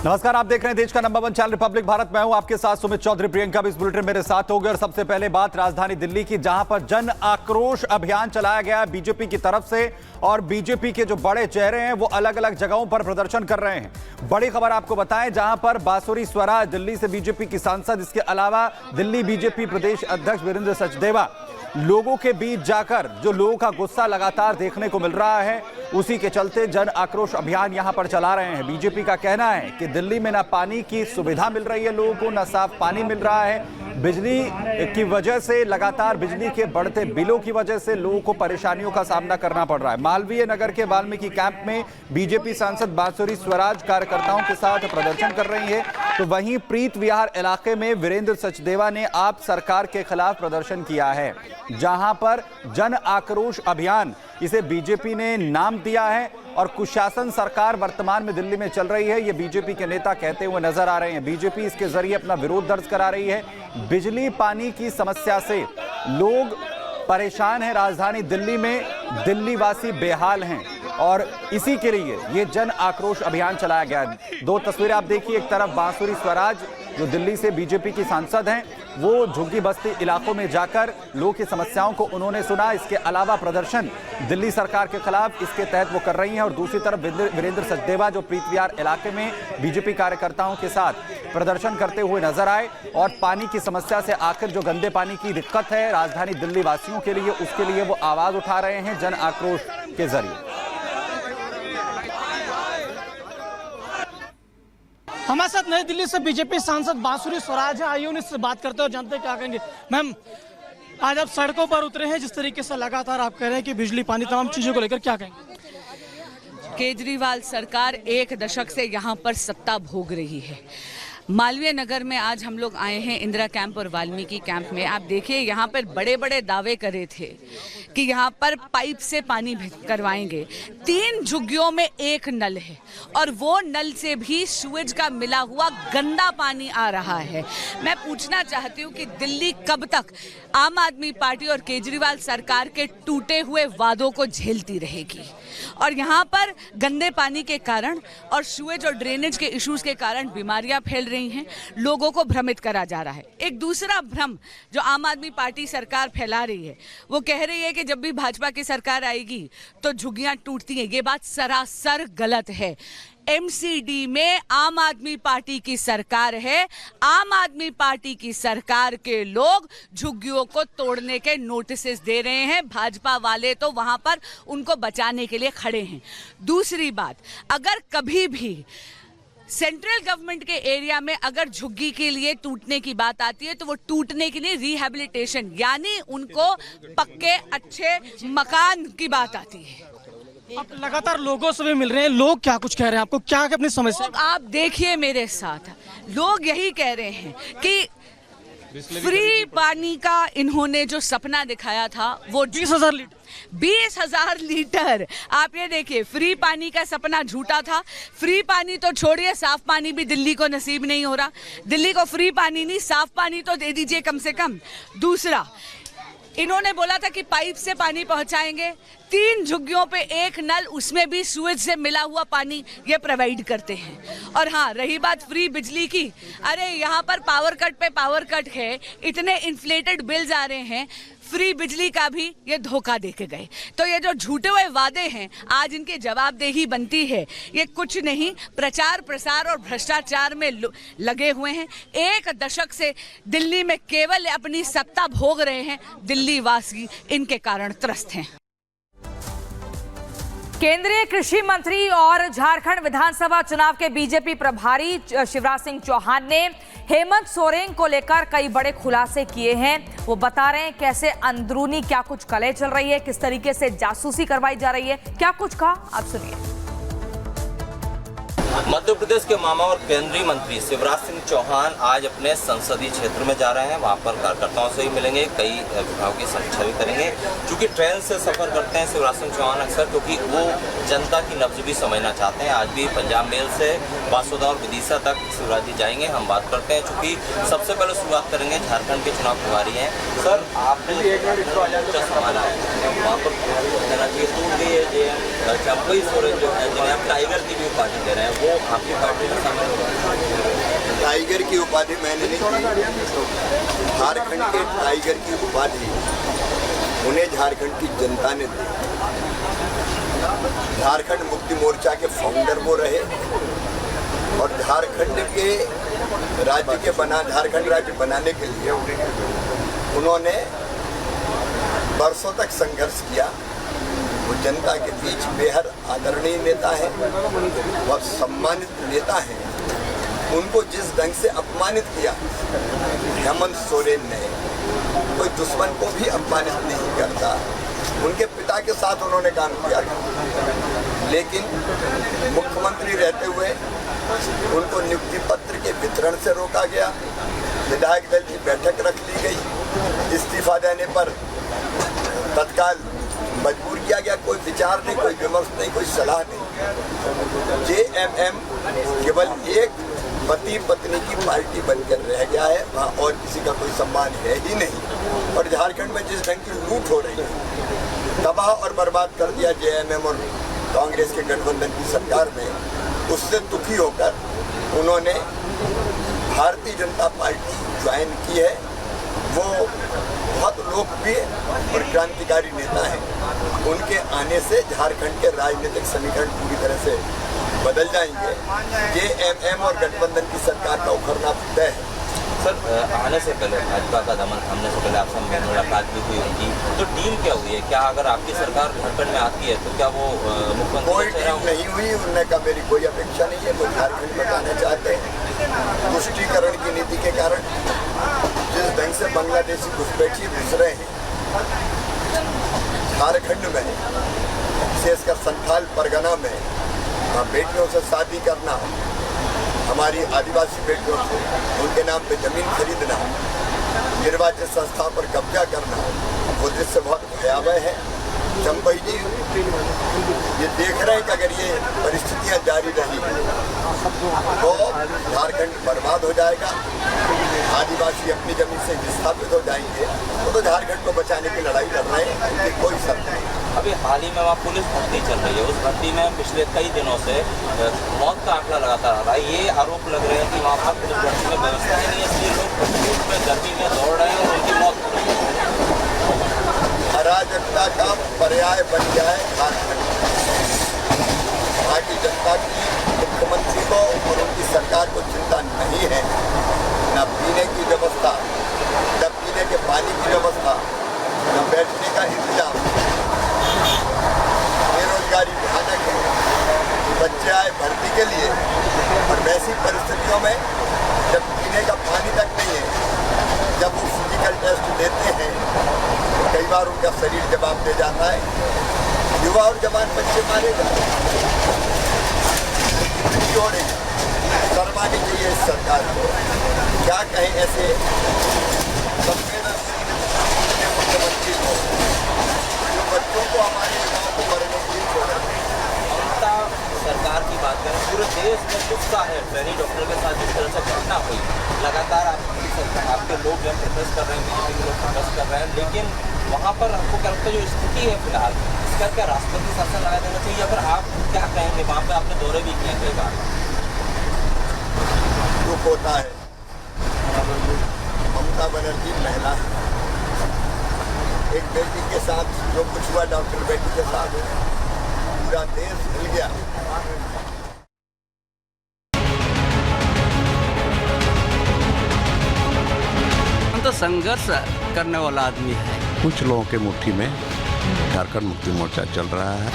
नमस्कार, आप देख रहे हैं देश का नंबर 1 चैनल रिपब्लिक भारत। मैं हूं आपके साथ सुमित चौधरी। प्रियंका भी इस बुलेटिन मेरे साथ होगी। और सबसे पहले बात राजधानी दिल्ली की, जहां पर जन आक्रोश अभियान चलाया गया है बीजेपी की तरफ से। और बीजेपी के जो बड़े चेहरे हैं वो अलग अलग जगहों पर प्रदर्शन कर रहे हैं। बड़ी खबर आपको बताएं, जहां पर बांसुरी स्वराज दिल्ली से बीजेपी की सांसद, इसके अलावा दिल्ली बीजेपी प्रदेश अध्यक्ष वीरेंद्र सचदेवा लोगों के बीच जाकर जो लोगों का गुस्सा लगातार देखने को मिल रहा है, उसी के चलते जन आक्रोश अभियान यहां पर चला रहे हैं। बीजेपी का कहना है कि दिल्ली में ना पानी की सुविधा मिल रही है लोगों को, ना साफ पानी मिल रहा है। बिजली की वजह से, लगातार बिजली के बढ़ते बिलों की वजह से लोगों को परेशानियों का सामना करना पड़ रहा है। मालवीय नगर के वाल्मीकि कैंप में बीजेपी सांसद बांसुरी स्वराज कार्यकर्ताओं के साथ प्रदर्शन कर रही है, तो वहीं प्रीत विहार इलाके में वीरेंद्र सचदेवा ने आप सरकार के खिलाफ प्रदर्शन किया है, जहां पर जन आक्रोश अभियान इसे बीजेपी ने नाम दिया है। और कुशासन सरकार वर्तमान में दिल्ली में चल रही है, ये बीजेपी के नेता कहते हुए नजर आ रहे हैं। बीजेपी इसके जरिए अपना विरोध दर्ज करा रही है। बिजली पानी की समस्या से लोग परेशान हैं राजधानी दिल्ली में, दिल्ली वासी बेहाल हैं और इसी के लिए ये जन आक्रोश अभियान चलाया गया है। दो तस्वीरें आप देखिए, एक तरफ बांसुरी स्वराज जो दिल्ली से बीजेपी की सांसद हैं, वो झुग्गी बस्ती इलाकों में जाकर लोगों की समस्याओं को उन्होंने सुना। इसके अलावा प्रदर्शन दिल्ली सरकार के खिलाफ इसके तहत वो कर रही हैं। और दूसरी तरफ वीरेंद्र सचदेवा जो प्रीत विहार इलाके में बीजेपी कार्यकर्ताओं के साथ प्रदर्शन करते हुए नजर आए और पानी की समस्या से, आखिर जो गंदे पानी की दिक्कत है राजधानी दिल्ली वासियों के लिए, उसके लिए वो आवाज उठा रहे हैं जन आक्रोश के जरिए। हमारे साथ नई दिल्ली से बीजेपी सांसद बांसुरी स्वराज है। आइए उनसे बात करते हैं और जानते हैं क्या कहेंगे। मैम, आज आप सड़कों पर उतरे हैं, जिस तरीके से लगातार आप कह रहे हैं कि बिजली पानी तमाम चीजों को लेकर, क्या कहेंगे? केजरीवाल सरकार 1 दशक से यहाँ पर सत्ता भोग रही है। मालवीय नगर में आज हम लोग आए हैं, इंदिरा कैंप और वाल्मीकि कैंप में। आप देखिए, यहाँ पर बड़े बड़े दावे करे थे कि यहाँ पर पाइप से पानी करवाएंगे। 3 झुग्गियों में 1 नल है और वो नल से भी सूएज का मिला हुआ गंदा पानी आ रहा है। मैं पूछना चाहती हूँ कि दिल्ली कब तक आम आदमी पार्टी और केजरीवाल सरकार के टूटे हुए वादों को झेलती रहेगी? और यहाँ पर गंदे पानी के कारण और सूएज और ड्रेनेज के इश्यूज के कारण बीमारियां फैल रही हैं, लोगों को भ्रमित करा जा रहा है। एक दूसरा भ्रम जो आम आदमी पार्टी सरकार फैला रही है, वो कह रही है कि जब भी भाजपा की सरकार आएगी तो झुग्गियां टूटती हैं। ये बात सरासर गलत है। एमसीडी में आम आदमी पार्टी की सरकार है। आम आदमी पार्टी की सरकार के लोग झुग्गियों को तोड़ने के नोटिसेस दे रहे हैं। भाजपा वाले तो वहां पर उनको बचाने के लिए खड़े हैं। दूसरी बात, अगर कभी भी सेंट्रल गवर्नमेंट के एरिया में अगर झुग्गी के लिए टूटने की बात आती है तो वो टूटने के लिए रिहैबिलिटेशन, यानी उनको पक्के अच्छे मकान की बात आती है। आप लगातार लोगों से भी मिल रहे हैं, लोग क्या कुछ कह रहे हैं आपको, क्या अपनी समस्या? आप देखिए मेरे साथ, लोग यही कह रहे हैं कि फ्री पानी का इन्होंने जो सपना दिखाया था वो 20,000 लीटर। आप ये देखिए, फ्री पानी का सपना झूठा था। फ्री पानी तो छोड़िए, साफ पानी भी दिल्ली को नसीब नहीं हो रहा। दिल्ली को फ्री पानी नहीं, साफ पानी तो दे दीजिए कम से कम। दूसरा, इन्होंने बोला था कि पाइप से पानी पहुंचाएंगे। 3 झुग्गियों पे 1 नल, उसमें भी सूएज से मिला हुआ पानी ये प्रोवाइड करते हैं। और हाँ, रही बात फ्री बिजली की, अरे यहाँ पर पावर कट पे पावर कट है, इतने इन्फ्लेटेड बिल्स आ रहे हैं, फ्री बिजली का भी ये धोखा देके गए। तो ये जो झूठे हुए वादे हैं, आज इनके जवाबदेही बनती है। ये कुछ नहीं, प्रचार प्रसार और भ्रष्टाचार में लगे हुए हैं। 1 दशक से दिल्ली में केवल अपनी सत्ता भोग रहे हैं। दिल्ली वासी इनके कारण त्रस्त हैं। केंद्रीय कृषि मंत्री और झारखंड विधानसभा चुनाव के बीजेपी प्रभारी शिवराज सिंह चौहान ने हेमंत सोरेन को लेकर कई बड़े खुलासे किए हैं। वो बता रहे हैं कैसे अंदरूनी क्या कुछ कलह चल रही है, किस तरीके से जासूसी करवाई जा रही है, क्या कुछ कहा, आप सुनिए। मध्य प्रदेश के मामा और केंद्रीय मंत्री शिवराज सिंह चौहान आज अपने संसदीय क्षेत्र में जा रहे हैं। वहां पर कार्यकर्ताओं से भी मिलेंगे, कई विभागों की समीक्षा भी करेंगे। चूंकि ट्रेन से सफर करते हैं शिवराज सिंह चौहान अक्सर, क्योंकि वो जनता की नब्ज भी समझना चाहते हैं। आज भी पंजाब मेल से बासुदा और विदिशा तक शिवराज जी जाएंगे। हम बात करते हैं, चूंकि सबसे पहले शुरुआत करेंगे झारखंड के चुनाव प्रभारी हैं। सर, आपने संभाला है, वहाँ पर टूट गई है चंपई सोरेन जो है, जिन्हें आप टाइगर की भी उपाधि दे रहे हैं, वो आपकी पार्टी में शामिल होगा? टाइगर की उपाधि मैंने नहीं दी। झारखंड के टाइगर की उपाधि उन्हें झारखंड की जनता ने दी। झारखंड मुक्ति मोर्चा के फाउंडर वो रहे और झारखंड राज्य बनाने के लिए उन्होंने बरसों तक संघर्ष किया। वो जनता के बीच बेहद आदरणीय नेता है और सम्मानित नेता है। उनको जिस ढंग से अपमानित किया हेमंत सोरेन ने, कोई दुश्मन को भी अपमानित नहीं करता। उनके पिता के साथ उन्होंने काम किया था, लेकिन मुख्यमंत्री रहते हुए उनको नियुक्ति पत्र के वितरण से रोका गया। विधायक दल की बैठक रख ली गई। इस्तीफा देने पर तत्काल मजबूर किया गया। कोई विचार नहीं, कोई विमर्श नहीं, कोई सलाह नहीं। जेएमएम केवल एक पति पत्नी की पार्टी बनकर रह गया है, वहाँ और किसी का कोई सम्मान है ही नहीं। और झारखंड में जिस ढंग की लूट हो रही है, तबाह और बर्बाद कर दिया जेएमएम और कांग्रेस के गठबंधन की सरकार में, उससे दुखी होकर उन्होंने भारतीय जनता पार्टी ज्वाइन की है। वो बहुत लोकप्रिय और क्रांतिकारी नेता हैं। उनके आने से झारखंड के राजनीतिक समीकरण पूरी तरह से बदल जाएंगे। जेएमएम और गठबंधन की सरकार का उखड़ना तय है। सर, आने से पहले भाजपा का दमन थामने से पहले आपसे मेरी मुलाकात भी हुई उनकी, तो डील क्या हुई है? क्या अगर आपकी सरकार झारखंड में आती है तो क्या वो मुख्यमंत्री? कोई डील नहीं हुई। उन्होंने कहा मेरी कोई अपेक्षा नहीं है। वो झारखंड बताना चाहते हैं। तुष्टीकरण की नीति के कारण जिस ढंग से बांग्लादेशी घुसपैठी घुस रहे हैं झारखंड में, विशेषकर संथाल परगना में, बेटियों से शादी करना, हमारी आदिवासी बेटियों से उनके नाम पे जमीन खरीदना, निर्वाचित संस्था पर कब्जा करना, वो दृश्य बहुत भयावह है। चंपई जी ये देख रहे हैं कि अगर ये परिस्थितियां जारी रही तो झारखंड बर्बाद हो जाएगा। आदिवासी अपनी जमीन से विस्थापित हो जाएंगे। तो झारखंड को बचाने की लड़ाई लड़ रहे हैं, उनकी कोई शर्त नहीं। अभी हाल ही में वहाँ पुलिस भर्ती चल रही है। उस भर्ती में पिछले कई दिनों से मौत का आंकड़ा लगातार आ रहा है। ये आरोप लग रहे हैं कि वहाँ पर पुलिस भर्ती में व्यवस्था ही नहीं है, इसलिए लोग में गर्मी में दौड़ रहे हैं और उनकी मौत हो रही है। अराजकता का पर्याय बन गया है झारखंड। वहाँ की जनता की मुख्यमंत्री को और उनकी सरकार को चिंता नहीं है। न पीने की व्यवस्था, न पीने के पानी की व्यवस्था, न बैठने का इंतजाम। बेरोजगारी भयानक है। बच्चे आए भर्ती के लिए और वैसी परिस्थितियों में जब पीने का पानी तक नहीं है, जब वो फिजिकल टेस्ट देते हैं तो कई बार उनका शरीर जवाब दे जाता है। युवा और जवान बच्चे मारे जाते हैं। शर्मानी चाहिए इस सरकार को। क्या कहें ऐसे संवेदनशील मुख्यमंत्री को जो बच्चों को, हमारे युवाओं को मरने के लिए छोड़ रहे हैं। ममता सरकार की बात करें, पूरे देश में गुस्सा है ट्रेनी डॉक्टर के साथ जिस तरह से घटना हुई। लगातार आपके लोग जो प्रोटेस्ट कर रहे हैं, बीजेपी के लोग प्रोटेस्ट कर रहे हैं, लेकिन वहाँ पर आपको क्या लगता है जो स्थिति है फिलहाल, इसका क्या राष्ट्रपति शासन लगा देना चाहिए? अगर आप क्या कहेंगे? वहाँ पे आपने दौरे भी किए कई बार। दुख होता है। ममता बनर्जी महिला है। एक बेटी के साथ जो कुछ हुआ डॉक्टर बेटी के साथ, पूरा देश हिल गया। हम तो संघर्ष करने वाला आदमी है। कुछ लोगों के मुट्ठी में झारखंड मुक्ति मोर्चा चल रहा है।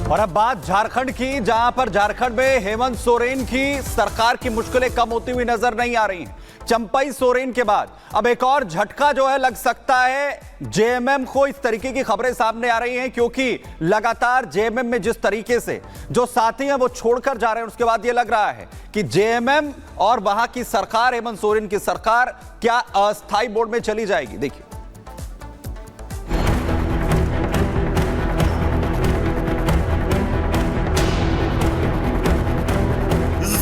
और अब बात झारखंड की, जहां पर झारखंड में हेमंत सोरेन की सरकार की मुश्किलें कम होती हुई नजर नहीं आ रही हैं। चंपई सोरेन के बाद अब एक और झटका जो है लग सकता है जेएमएम को। इस तरीके की खबरें सामने आ रही हैं क्योंकि लगातार जेएमएम में जिस तरीके से जो साथी हैं वो छोड़कर जा रहे हैं, उसके बाद ये लग रहा है कि जेएमएम और वहां की सरकार, हेमंत सोरेन की सरकार, क्या अस्थायी बोर्ड में चली जाएगी। देखिए,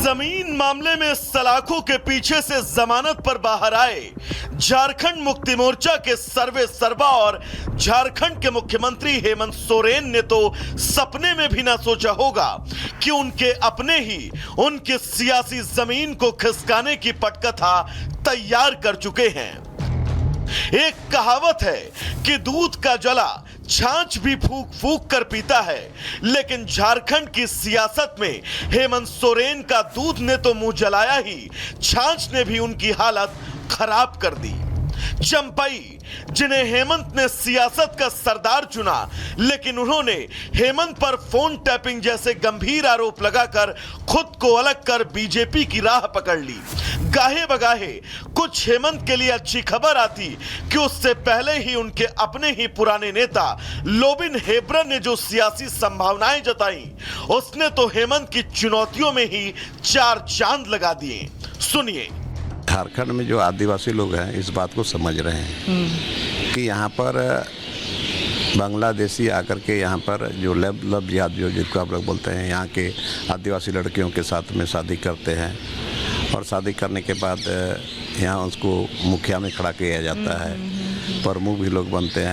जमीन मामले में सलाखों के पीछे से जमानत पर बाहर आए झारखंड मुक्ति मोर्चा के सर्वे सर्वा और झारखंड के मुख्यमंत्री हेमंत सोरेन ने तो सपने में भी ना सोचा होगा कि उनके अपने ही उनके सियासी जमीन को खिसकाने की पटकथा तैयार कर चुके हैं। एक कहावत है कि दूध का जला छाछ भी फूंक फूंक कर पीता है, लेकिन झारखंड की सियासत में हेमंत सोरेन का दूध ने तो मुंह जलाया ही, छाछ ने भी उनकी हालत खराब कर दी। चंपई, जिन्हें हेमंत ने सियासत का सरदार चुना, लेकिन उन्होंने हेमंत पर फोन टैपिंग जैसे गंभीर आरोप लगाकर खुद को अलग कर बीजेपी की राह पकड़ ली। गाहे बगाहे कुछ हेमंत के लिए अच्छी खबर आती कि उससे पहले ही उनके अपने ही पुराने नेता लोबिन हेब्रन ने जो सियासी संभावनाएं जताई, उसने तो हेमंत की चुनौतियों में ही चार चांद लगा दिए। सुनिए। झारखंड में जो आदिवासी लोग हैं इस बात को समझ रहे हैं कि यहाँ पर बांग्लादेशी आकर के यहाँ पर जो लव जिहाद जो जिसको आप लोग बोलते हैं, यहाँ के आदिवासी लड़कियों के साथ में शादी करते हैं और शादी करने के बाद यहाँ उसको मुखिया में खड़ा किया जाता है, प्रमुख भी लोग बनते हैं।